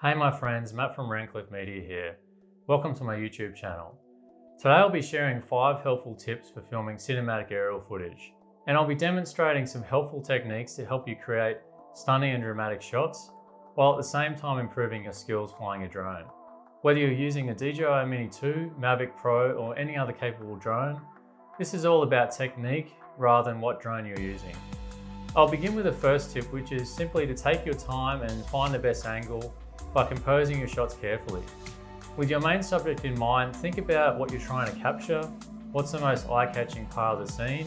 Hey my friends, Matt from Renclif Media here. Welcome to my YouTube channel. Today I'll be sharing 5 helpful tips for filming cinematic aerial footage. And I'll be demonstrating some helpful techniques to help you create stunning and dramatic shots, while at the same time improving your skills flying a drone. Whether you're using the Dji Mini 2, Mavic Pro, or any other capable drone, this is all about technique rather than what drone you're using. I'll begin with the first tip, which is simply to take your time and find the best angle by composing your shots carefully. With your main subject in mind, think about what you're trying to capture, what's the most eye-catching part of the scene,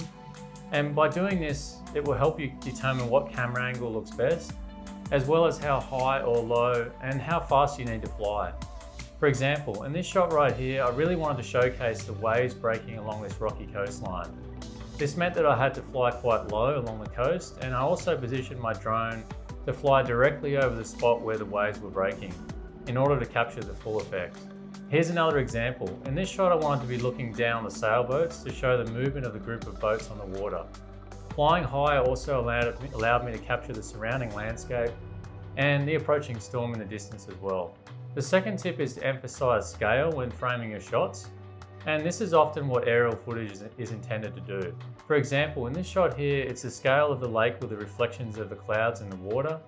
and by doing this, it will help you determine what camera angle looks best, as well as how high or low and how fast you need to fly. For example, in this shot right here, I really wanted to showcase the waves breaking along this rocky coastline. This meant that I had to fly quite low along the coast, and I also positioned my drone to fly directly over the spot where the waves were breaking in order to capture the full effect. Here's another example. In this shot I wanted to be looking down the sailboats to show the movement of the group of boats on the water. Flying high also allowed me to capture the surrounding landscape and the approaching storm in the distance as well. The second tip is to emphasize scale when framing your shots, and this is often what aerial footage is intended to do. For example, in this shot here, it's the scale of the lake with the reflections of the clouds in the water,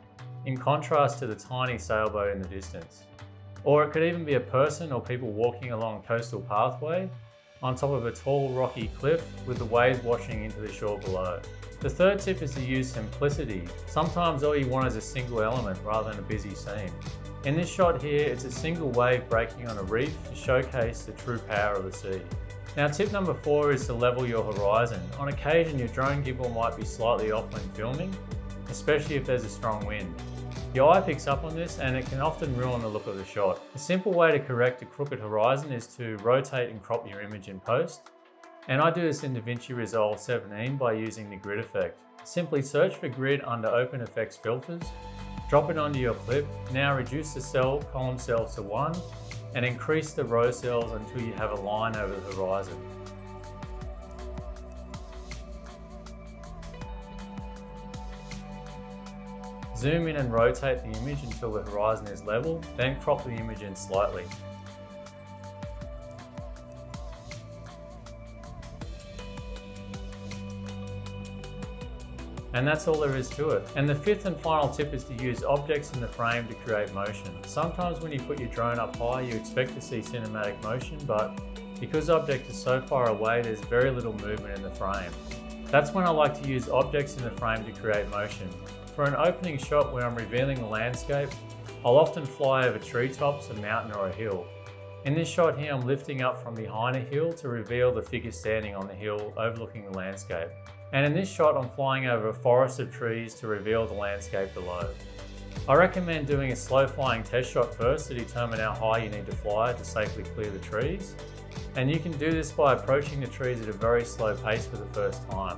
in contrast to the tiny sailboat in the distance. Or it could even be a person or people walking along a coastal pathway on top of a tall rocky cliff with the waves washing into the shore below. The third tip is to use simplicity. Sometimes all you want is a single element rather than a busy scene. In this shot here, it's a single wave breaking on a reef to showcase the true power of the sea. Now tip number 4 is to level your horizon. On occasion, your drone gimbal might be slightly off when filming, especially if there's a strong wind. Your eye picks up on this and it can often ruin the look of the shot. A simple way to correct a crooked horizon is to rotate and crop your image in post. And I do this in DaVinci Resolve 17 by using the grid effect. Simply search for grid under Open Effects filters, drop it onto your clip. Now reduce the column cells to 1 and increase the row cells until you have a line over the horizon. Zoom in and rotate the image until the horizon is level, then crop the image in slightly. And that's all there is to it. And the 5th and final tip is to use objects in the frame to create motion. Sometimes when you put your drone up high, you expect to see cinematic motion, but because object is so far away, there's very little movement in the frame. That's when I like to use objects in the frame to create motion. For an opening shot where I'm revealing the landscape, I'll often fly over treetops, a mountain or a hill. In this shot here, I'm lifting up from behind a hill to reveal the figure standing on the hill overlooking the landscape. And in this shot, I'm flying over a forest of trees to reveal the landscape below. I recommend doing a slow flying test shot first to determine how high you need to fly to safely clear the trees. And you can do this by approaching the trees at a very slow pace for the first time.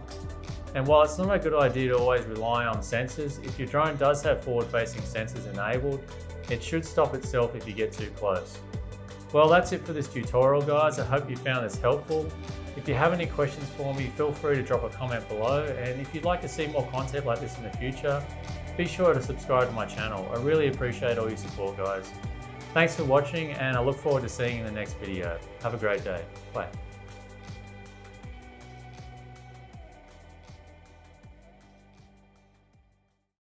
And while it's not a good idea to always rely on sensors, if your drone does have forward-facing sensors enabled, it should stop itself if you get too close. Well, that's it for this tutorial, guys. I hope you found this helpful. If you have any questions for me, feel free to drop a comment below. And if you'd like to see more content like this in the future, be sure to subscribe to my channel. I really appreciate all your support, guys. Thanks for watching, and I look forward to seeing you in the next video. Have a great day. Bye.